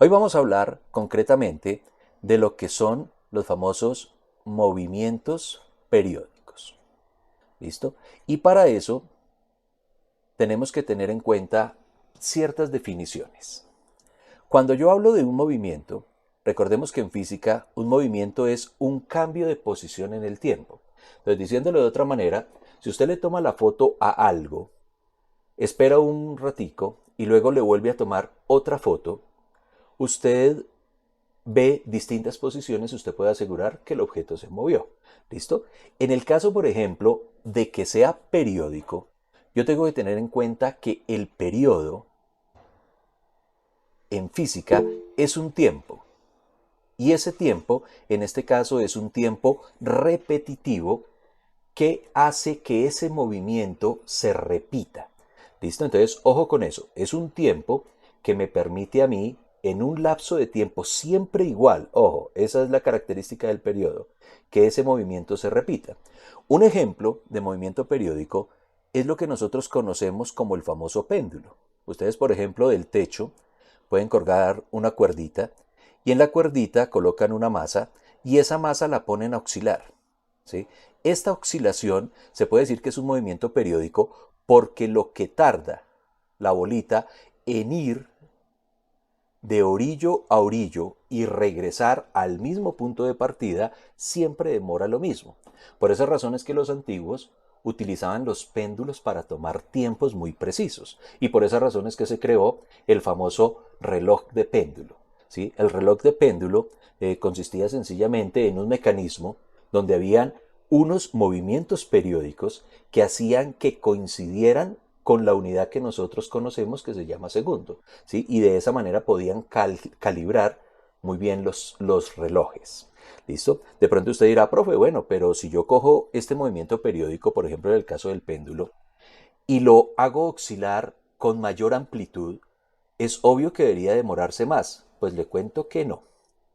Hoy vamos a hablar concretamente de lo que son los famosos movimientos periódicos. ¿Listo? Y para eso tenemos que tener en cuenta ciertas definiciones. Cuando yo hablo de un movimiento, recordemos que en física un movimiento es un cambio de posición en el tiempo. Entonces, diciéndolo de otra manera, si usted le toma la foto a algo, espera un ratico y luego le vuelve a tomar otra foto, usted ve distintas posiciones, usted puede asegurar que el objeto se movió. ¿Listo? En el caso, por ejemplo, de que sea periódico, yo tengo que tener en cuenta que el periodo en física es un tiempo. Y ese tiempo, en este caso, es un tiempo repetitivo que hace que ese movimiento se repita. ¿Listo? Entonces, ojo con eso. Es un tiempo que me permite a mí, en un lapso de tiempo siempre igual, ojo, esa es la característica del periodo, que ese movimiento se repita. Un ejemplo de movimiento periódico es lo que nosotros conocemos como el famoso péndulo. Ustedes, por ejemplo, del techo pueden colgar una cuerdita y en la cuerdita colocan una masa y esa masa la ponen a oscilar. ¿Sí? Esta oscilación se puede decir que es un movimiento periódico porque lo que tarda la bolita en ir de orillo a orillo y regresar al mismo punto de partida siempre demora lo mismo. Por esas razones que los antiguos utilizaban los péndulos para tomar tiempos muy precisos y por esas razones que se creó el famoso reloj de péndulo. ¿Sí? El reloj de péndulo consistía sencillamente en un mecanismo donde habían unos movimientos periódicos que hacían que coincidieran con la unidad que nosotros conocemos que se llama segundo, ¿sí? Y de esa manera podían calibrar muy bien los relojes. ¿Listo? De pronto usted dirá, profe, bueno, pero si yo cojo este movimiento periódico, por ejemplo, en el caso del péndulo, y lo hago oscilar con mayor amplitud, es obvio que debería demorarse más. Pues le cuento que no.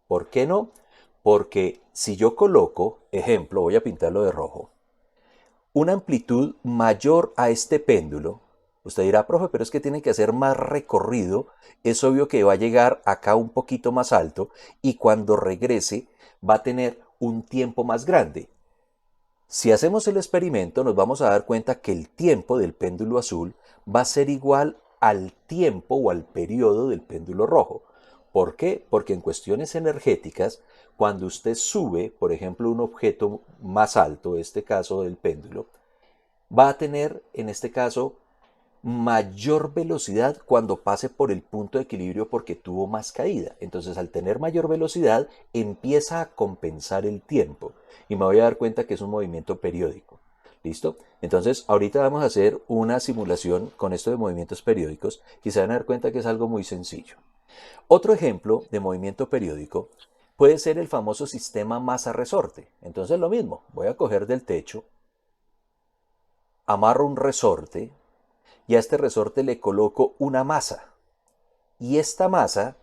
¿Por qué no? Porque si yo coloco, ejemplo, voy a pintarlo de rojo, una amplitud mayor a este péndulo, usted dirá, profe, pero es que tiene que hacer más recorrido, es obvio que va a llegar acá un poquito más alto y cuando regrese va a tener un tiempo más grande. Si hacemos el experimento nos vamos a dar cuenta que el tiempo del péndulo azul va a ser igual al tiempo o al periodo del péndulo rojo. ¿Por qué? Porque en cuestiones energéticas, cuando usted sube, por ejemplo, un objeto más alto, este caso del péndulo, va a tener, en este caso, mayor velocidad cuando pase por el punto de equilibrio porque tuvo más caída. Entonces, al tener mayor velocidad, empieza a compensar el tiempo y me voy a dar cuenta que es un movimiento periódico. ¿Listo? Entonces, ahorita vamos a hacer una simulación con esto de movimientos periódicos y se van a dar cuenta que es algo muy sencillo. Otro ejemplo de movimiento periódico puede ser el famoso sistema masa-resorte. Entonces, lo mismo, voy a coger del techo, amarro un resorte y a este resorte le coloco una masa. Y esta masa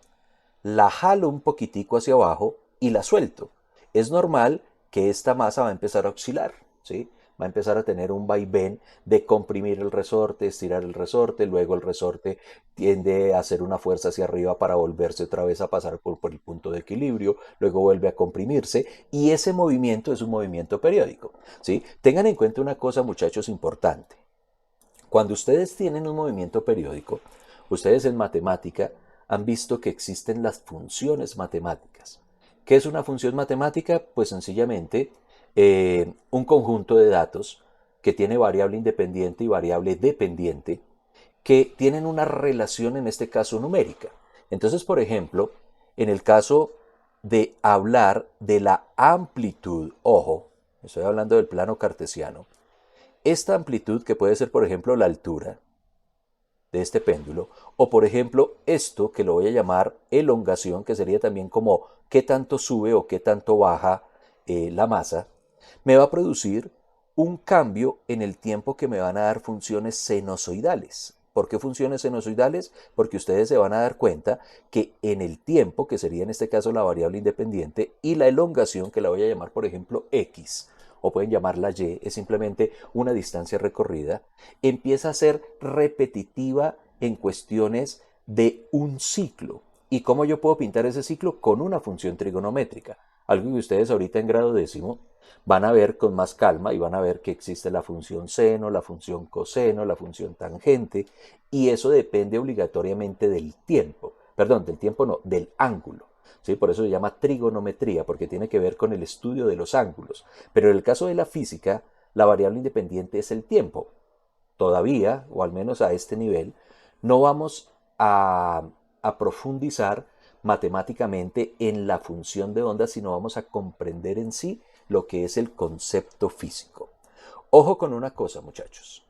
la jalo un poquitico hacia abajo y la suelto. Es normal que esta masa va a empezar a oscilar, ¿sí? Va a empezar a tener un vaivén de comprimir el resorte, estirar el resorte, luego el resorte tiende a hacer una fuerza hacia arriba para volverse otra vez a pasar por el punto de equilibrio, luego vuelve a comprimirse y ese movimiento es un movimiento periódico, ¿sí? Tengan en cuenta una cosa, muchachos, importante. Cuando ustedes tienen un movimiento periódico, ustedes en matemática han visto que existen las funciones matemáticas. ¿Qué es una función matemática? Pues sencillamente un conjunto de datos que tiene variable independiente y variable dependiente que tienen una relación, en este caso numérica. Entonces, por ejemplo, en el caso de hablar de la amplitud, ojo, estoy hablando del plano cartesiano, esta amplitud que puede ser, por ejemplo, la altura de este péndulo, o por ejemplo, esto que lo voy a llamar elongación, que sería también como qué tanto sube o qué tanto baja la masa, me va a producir un cambio en el tiempo que me van a dar funciones sinusoidales. ¿Por qué funciones sinusoidales? Porque ustedes se van a dar cuenta que en el tiempo, que sería en este caso la variable independiente, y la elongación, que la voy a llamar por ejemplo x, o pueden llamarla y, es simplemente una distancia recorrida, empieza a ser repetitiva en cuestiones de un ciclo. ¿Y cómo yo puedo pintar ese ciclo? Con una función trigonométrica. Algo que ustedes ahorita en grado décimo van a ver con más calma y van a ver que existe la función seno, la función coseno, la función tangente, y eso depende obligatoriamente del tiempo. Perdón, del tiempo no, del ángulo. ¿Sí? Por eso se llama trigonometría, porque tiene que ver con el estudio de los ángulos. Pero en el caso de la física, la variable independiente es el tiempo. Todavía, o al menos a este nivel, no vamos a profundizar matemáticamente en la función de onda, sino vamos a comprender en sí lo que es el concepto físico. Ojo con una cosa, muchachos.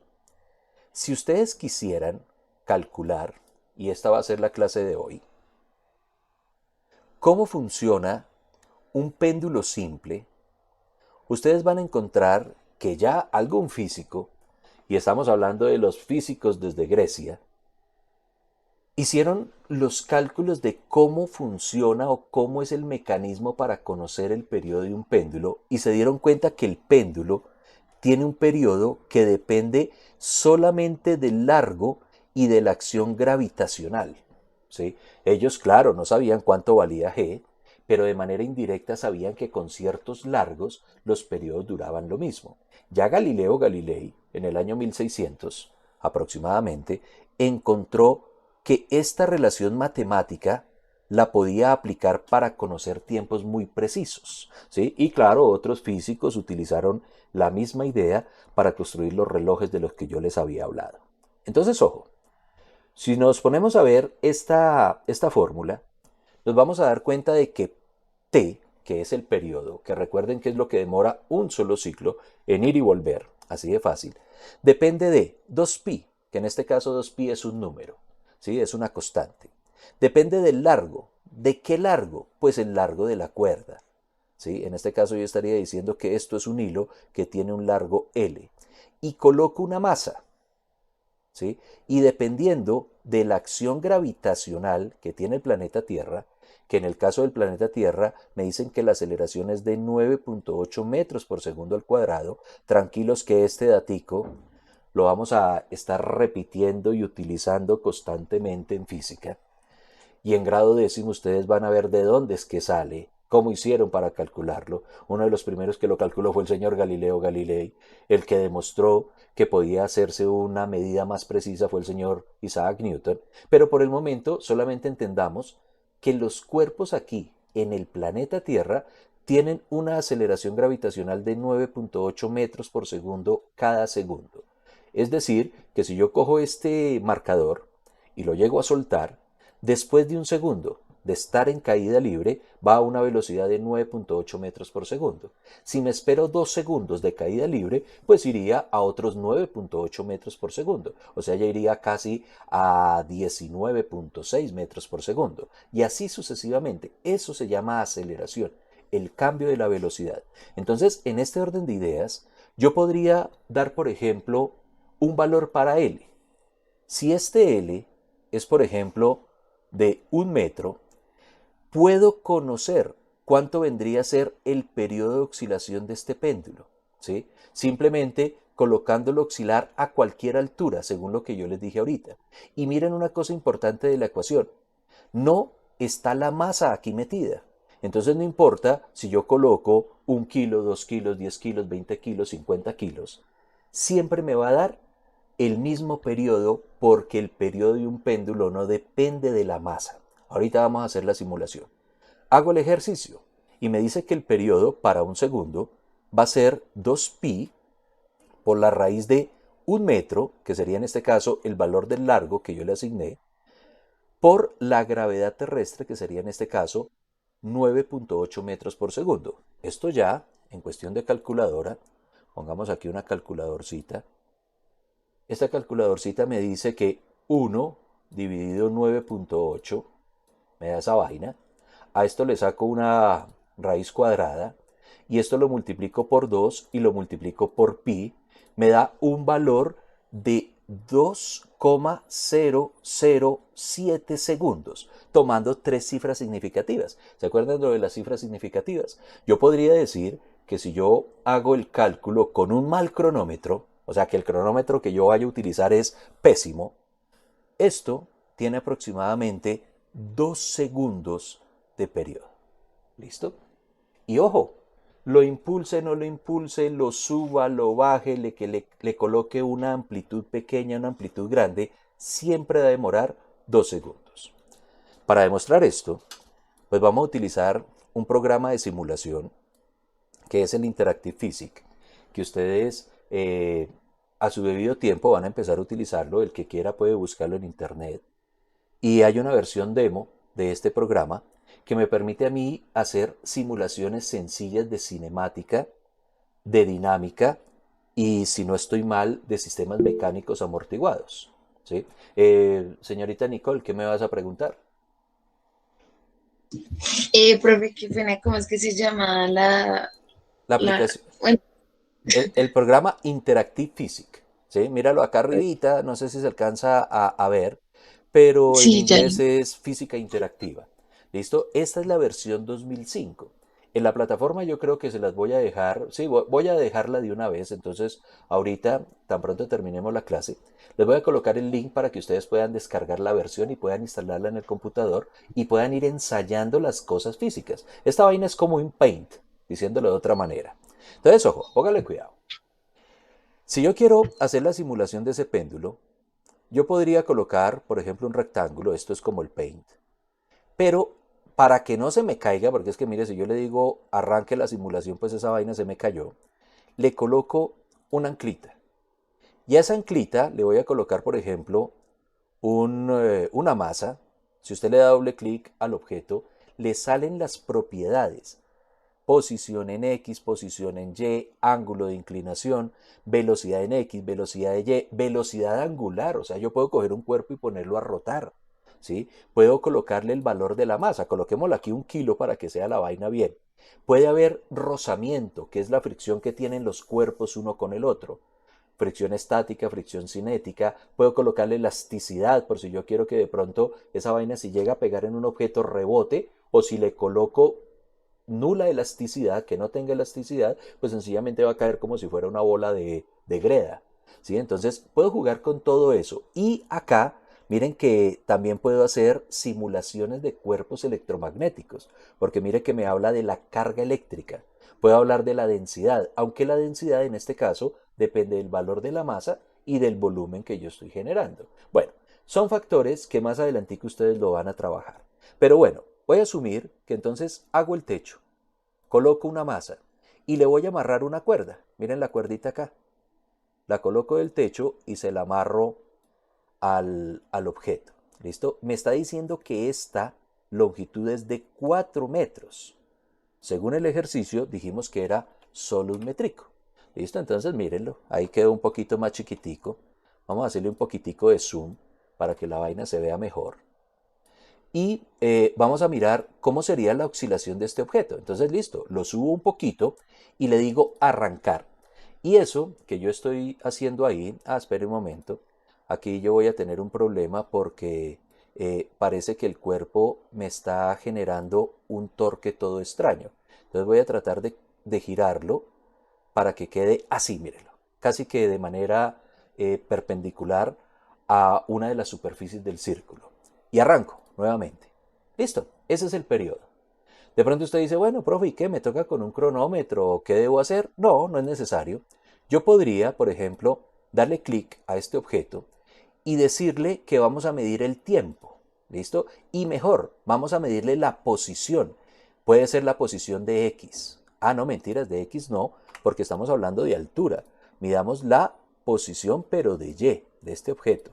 Si ustedes quisieran calcular, y esta va a ser la clase de hoy, cómo funciona un péndulo simple, ustedes van a encontrar que ya algún físico, y estamos hablando de los físicos desde Grecia, hicieron los cálculos de cómo funciona o cómo es el mecanismo para conocer el periodo de un péndulo y se dieron cuenta que el péndulo tiene un periodo que depende solamente del largo y de la acción gravitacional. ¿Sí? Ellos, claro, no sabían cuánto valía G, pero de manera indirecta sabían que con ciertos largos los periodos duraban lo mismo. Ya Galileo Galilei, en el año 1600 aproximadamente, encontró que esta relación matemática la podía aplicar para conocer tiempos muy precisos, ¿sí? Y claro, otros físicos utilizaron la misma idea para construir los relojes de los que yo les había hablado. Entonces, ojo, si nos ponemos a ver esta fórmula, nos vamos a dar cuenta de que T, que es el periodo, que recuerden que es lo que demora un solo ciclo en ir y volver, así de fácil, depende de 2pi, que en este caso 2pi es un número, ¿sí? Es una constante. Depende del largo. ¿De qué largo? Pues el largo de la cuerda. ¿Sí? En este caso yo estaría diciendo que esto es un hilo que tiene un largo L. Y coloco una masa. ¿Sí? Y dependiendo de la acción gravitacional que tiene el planeta Tierra, que en el caso del planeta Tierra me dicen que la aceleración es de 9.8 metros por segundo al cuadrado, tranquilos que este datico lo vamos a estar repitiendo y utilizando constantemente en física. Y en grado décimo ustedes van a ver de dónde es que sale, cómo hicieron para calcularlo. Uno de los primeros que lo calculó fue el señor Galileo Galilei. El que demostró que podía hacerse una medida más precisa fue el señor Isaac Newton. Pero por el momento solamente entendamos que los cuerpos aquí en el planeta Tierra tienen una aceleración gravitacional de 9.8 metros por segundo cada segundo. Es decir, que si yo cojo este marcador y lo llego a soltar, después de un segundo de estar en caída libre, va a una velocidad de 9.8 metros por segundo. Si me espero 2 segundos de caída libre, pues iría a otros 9.8 metros por segundo. O sea, ya iría casi a 19.6 metros por segundo. Y así sucesivamente. Eso se llama aceleración, el cambio de la velocidad. Entonces, en este orden de ideas, yo podría dar, por ejemplo, un valor para L. Si este L es, por ejemplo, de 1 metro, puedo conocer cuánto vendría a ser el periodo de oscilación de este péndulo, ¿sí? Simplemente colocándolo oscilar a cualquier altura, según lo que yo les dije ahorita. Y miren una cosa importante de la ecuación. No está la masa aquí metida. Entonces no importa si yo coloco 1 kilo, 2 kilos, 10 kilos, 20 kilos, 50 kilos. Siempre me va a dar el mismo periodo porque el periodo de un péndulo no depende de la masa. Ahorita vamos a hacer la simulación. Hago el ejercicio y me dice que el periodo para un segundo va a ser 2pi por la raíz de 1 metro, que sería en este caso el valor del largo que yo le asigné, por la gravedad terrestre, que sería en este caso 9.8 metros por segundo. Esto ya, en cuestión de calculadora, pongamos aquí una calculadorcita. Esta calculadorcita me dice que 1 dividido 9.8 me da esa vaina. A esto le saco una raíz cuadrada y esto lo multiplico por 2 y lo multiplico por pi. Me da un valor de 2,007 segundos, tomando 3 cifras significativas. ¿Se acuerdan de lo de las cifras significativas? Yo podría decir que si yo hago el cálculo con un mal cronómetro, o sea que el cronómetro que yo vaya a utilizar es pésimo, esto tiene aproximadamente 2 segundos de periodo. ¿Listo? Y ojo, lo impulse, no lo impulse, lo suba, lo baje, le coloque una amplitud pequeña, una amplitud grande, siempre va a demorar 2 segundos. Para demostrar esto, pues vamos a utilizar un programa de simulación que es el Interactive Physics, que ustedes a su debido tiempo van a empezar a utilizarlo. El que quiera puede buscarlo en internet. Y hay una versión demo de este programa que me permite a mí hacer simulaciones sencillas de cinemática, de dinámica y, si no estoy mal, de sistemas mecánicos amortiguados. ¿Sí? Señorita Nicole, ¿qué me vas a preguntar? Profe, qué pena, ¿cómo es que se llama La la, aplicación, bueno, el programa Interactive Physics. ¿Sí? Míralo acá arribita, no sé si se alcanza a ver, pero en sí, ya, inglés es física interactiva. ¿Listo? Esta es la versión 2005. En la plataforma yo creo que se las voy a dejar, sí, voy a dejarla de una vez, entonces ahorita, tan pronto terminemos la clase, les voy a colocar el link para que ustedes puedan descargar la versión y puedan instalarla en el computador y puedan ir ensayando las cosas físicas. Esta vaina es como un paint, diciéndolo de otra manera. Entonces, ojo, póngale cuidado. Si yo quiero hacer la simulación de ese péndulo, yo podría colocar, por ejemplo, un rectángulo, esto es como el paint, pero para que no se me caiga, porque es que mire, si yo le digo arranque la simulación, pues esa vaina se me cayó, le coloco una anclita. Y a esa anclita le voy a colocar, por ejemplo, una masa. Si usted le da doble clic al objeto, le salen las propiedades: posición en X, posición en Y, ángulo de inclinación, velocidad en X, velocidad de Y, velocidad angular. O sea, yo puedo coger un cuerpo y ponerlo a rotar. ¿Sí? Puedo colocarle el valor de la masa. Coloquémosle aquí 1 kilo para que sea la vaina bien. Puede haber rozamiento, que es la fricción que tienen los cuerpos uno con el otro. Fricción estática, fricción cinética. Puedo colocarle elasticidad, por si yo quiero que de pronto esa vaina, si llega a pegar en un objeto, rebote, o si le coloco nula elasticidad, que no tenga elasticidad, pues sencillamente va a caer como si fuera una bola de greda. ¿Sí? Entonces puedo jugar con todo eso. Y acá, miren que también puedo hacer simulaciones de cuerpos electromagnéticos, porque mire que me habla de la carga eléctrica. Puedo hablar de la densidad, aunque la densidad en este caso depende del valor de la masa y del volumen que yo estoy generando. Bueno, son factores que más adelante ustedes lo van a trabajar. Pero bueno, voy a asumir que entonces hago el techo, coloco una masa y le voy a amarrar una cuerda. Miren la cuerdita acá. La coloco del techo y se la amarro al objeto. ¿Listo? Me está diciendo que esta longitud es de 4 metros. Según el ejercicio dijimos que era solo un métrico. ¿Listo? Entonces mírenlo. Ahí quedó un poquito más chiquitico. Vamos a hacerle un poquitico de zoom para que la vaina se vea mejor. Y vamos a mirar cómo sería la oscilación de este objeto. Entonces, listo, lo subo un poquito y le digo arrancar. Y eso que yo estoy haciendo ahí, espere un momento, aquí yo voy a tener un problema porque parece que el cuerpo me está generando un torque todo extraño. Entonces voy a tratar de girarlo para que quede así, mírenlo, casi que de manera perpendicular a una de las superficies del círculo. Y arranco nuevamente. Listo, ese es el periodo. De pronto usted dice, bueno, profe, ¿y qué? ¿Me toca con un cronómetro? ¿Qué debo hacer? No, no es necesario. Yo podría, por ejemplo, darle clic a este objeto y decirle que vamos a medir el tiempo. ¿Listo? Y mejor, vamos a medirle la posición. Puede ser la posición de X. No, mentiras, de X no, porque estamos hablando de altura. Midamos la posición, pero de Y, de este objeto.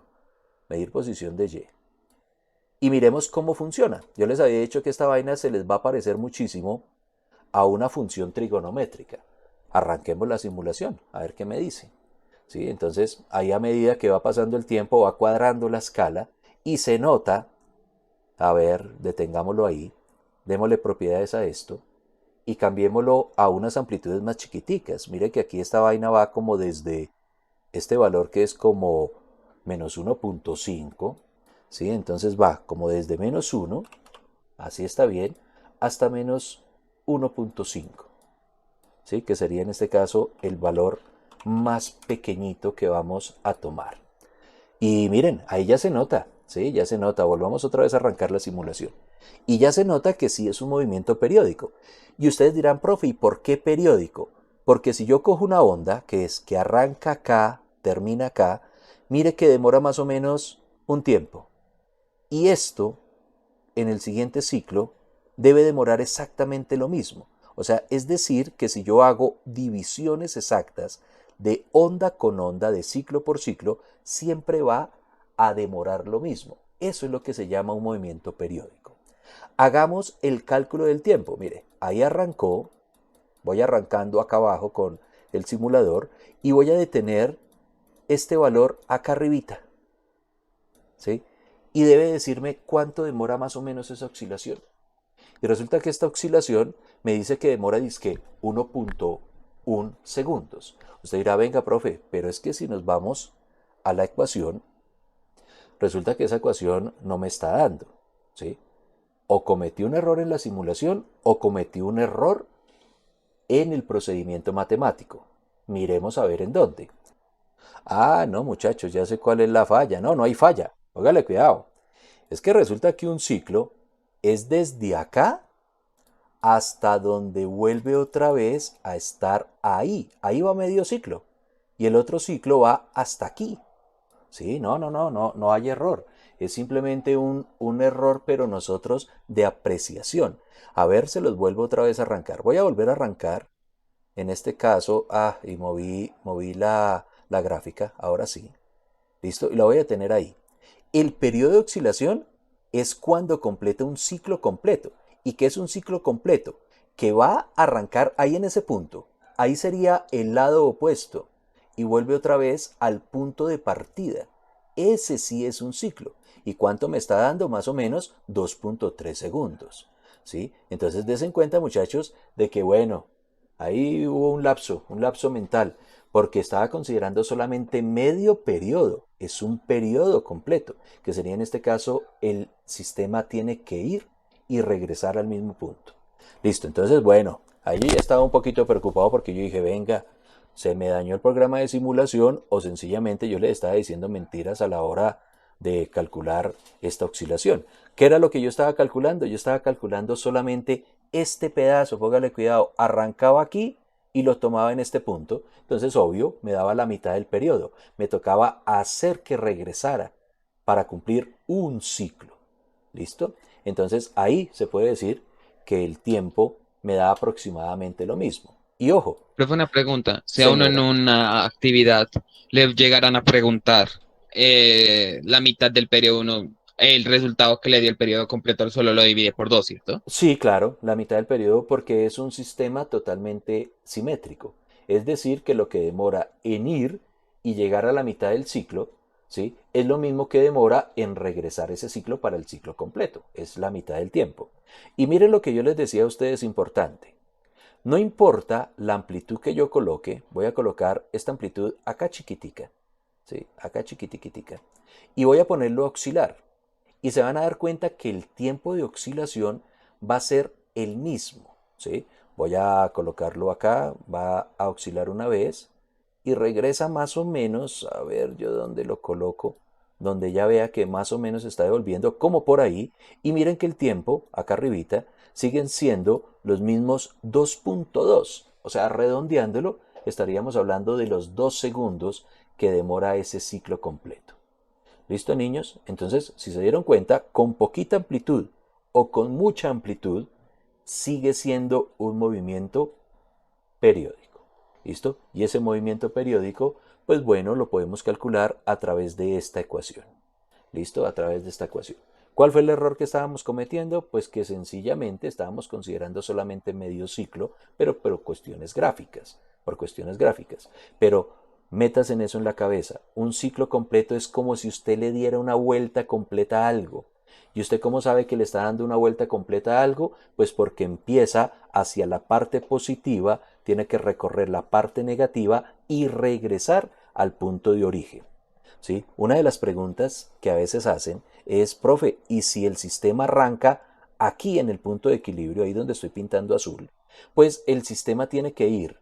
Medir posición de Y. Y miremos cómo funciona. Yo les había dicho que esta vaina se les va a parecer muchísimo a una función trigonométrica. Arranquemos la simulación, a ver qué me dice. ¿Sí? Entonces, ahí a medida que va pasando el tiempo, va cuadrando la escala y se nota, a ver, detengámoslo ahí, démosle propiedades a esto y cambiémoslo a unas amplitudes más chiquiticas. Mire que aquí esta vaina va como desde este valor que es como -1.5, ¿sí? Entonces va como desde -1, así está bien, hasta -1.5, ¿sí? Que sería en este caso el valor más pequeñito que vamos a tomar. Y miren, ahí ya se nota. ¿Sí? Ya se nota. Volvamos otra vez a arrancar la simulación. Y ya se nota que sí es un movimiento periódico. Y ustedes dirán, profe, ¿y por qué periódico? Porque si yo cojo una onda, que es que arranca acá, termina acá, mire que demora más o menos un tiempo. Y esto, en el siguiente ciclo, debe demorar exactamente lo mismo. O sea, es decir, que si yo hago divisiones exactas de onda con onda, de ciclo por ciclo, siempre va a demorar lo mismo. Eso es lo que se llama un movimiento periódico. Hagamos el cálculo del tiempo. Mire, ahí arrancó, voy arrancando acá abajo con el simulador y voy a detener este valor acá arribita, ¿sí? Y debe decirme cuánto demora más o menos esa oscilación. Y resulta que esta oscilación me dice que demora disque 1.1 segundos. Usted dirá, venga, profe, pero es que si nos vamos a la ecuación, resulta que esa ecuación no me está dando, ¿sí? O cometí un error en la simulación o cometí un error en el procedimiento matemático. Miremos a ver en dónde. Ah, no, muchachos, ya sé cuál es la falla. No, no hay falla. Póngale cuidado. Es que resulta que un ciclo es desde acá hasta donde vuelve otra vez a estar ahí. Ahí va medio ciclo. Y el otro ciclo va hasta aquí. Sí, no hay error. Es simplemente un error, pero nosotros de apreciación. A ver, se los vuelvo otra vez a arrancar. Voy a volver a arrancar. En este caso, y moví la gráfica. Ahora sí. ¿Listo? Y la voy a tener ahí. El periodo de oscilación es cuando completa un ciclo completo. ¿Y qué es un ciclo completo? Que va a arrancar ahí en ese punto. Ahí sería el lado opuesto. Y vuelve otra vez al punto de partida. Ese sí es un ciclo. ¿Y cuánto me está dando? Más o menos 2.3 segundos. ¿Sí? Entonces desen cuenta, muchachos, de que bueno, ahí hubo un lapso mental, porque estaba considerando solamente medio periodo, es un periodo completo, que sería en este caso el sistema tiene que ir y regresar al mismo punto. Listo, entonces bueno, ahí ya estaba un poquito preocupado porque yo dije, venga, se me dañó el programa de simulación o sencillamente yo le estaba diciendo mentiras a la hora de calcular esta oscilación. ¿Qué era lo que yo estaba calculando? Yo estaba calculando solamente este pedazo, póngale cuidado, arrancaba aquí y lo tomaba en este punto. Entonces, obvio, me daba la mitad del periodo. Me tocaba hacer que regresara para cumplir un ciclo. ¿Listo? Entonces, ahí se puede decir que el tiempo me da aproximadamente lo mismo. Y ojo, Pero fue una pregunta, si a uno en señora, una actividad le llegaran a preguntar la mitad del periodo, uno, el resultado que le dio el periodo completo solo lo divide por dos, ¿cierto? sí, claro, la mitad del periodo porque es un sistema totalmente simétrico. Es decir, que lo que demora en ir y llegar a la mitad del ciclo, ¿sí? Es lo mismo que demora en regresar ese ciclo para el ciclo completo. Es la mitad del tiempo. Y miren lo que yo les decía a ustedes importante. No importa la amplitud que yo coloque, voy a colocar esta amplitud acá chiquitica, ¿sí? Acá chiquitiquitica. Y voy a ponerlo a oscilar. Y se van a dar cuenta que el tiempo de oscilación va a ser el mismo, ¿sí? Voy a colocarlo acá, va a oscilar una vez y regresa más o menos, a ver yo dónde lo coloco, donde ya vea que más o menos está devolviendo, como por ahí, y miren que el tiempo, acá arribita, siguen siendo los mismos 2.2, o sea, redondeándolo, estaríamos hablando de los 2 segundos que demora ese ciclo completo. ¿Listo, niños? Entonces, si se dieron cuenta, con poquita amplitud o con mucha amplitud, sigue siendo un movimiento periódico. ¿Listo? Y ese movimiento periódico, pues bueno, lo podemos calcular a través de esta ecuación. ¿Listo? A través de esta ecuación. ¿Cuál fue el error que estábamos cometiendo? Pues que sencillamente estábamos considerando solamente medio ciclo, pero cuestiones gráficas, por cuestiones gráficas. Pero metas en eso en la cabeza. Un ciclo completo es como si usted le diera una vuelta completa a algo. ¿Y usted cómo sabe que le está dando una vuelta completa a algo? Pues porque empieza hacia la parte positiva, tiene que recorrer la parte negativa y regresar al punto de origen. ¿Sí? Una de las preguntas que a veces hacen es, profe, ¿y si el sistema arranca aquí en el punto de equilibrio, ahí donde estoy pintando azul? Pues el sistema tiene que ir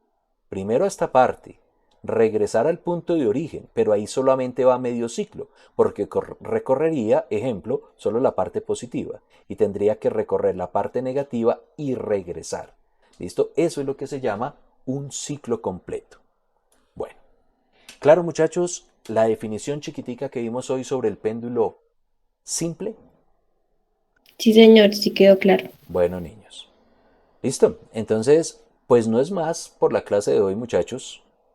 primero a esta parte, regresar al punto de origen, pero ahí solamente va medio ciclo, porque recorrería, ejemplo, solo la parte positiva y tendría que recorrer la parte negativa y regresar. ¿Listo? Eso es lo que se llama un ciclo completo. Bueno, claro muchachos, la definición chiquitica que vimos hoy sobre el péndulo simple. Sí, señor, sí quedó claro. Bueno, niños. ¿Listo? Entonces, pues no es más por la clase de hoy, muchachos.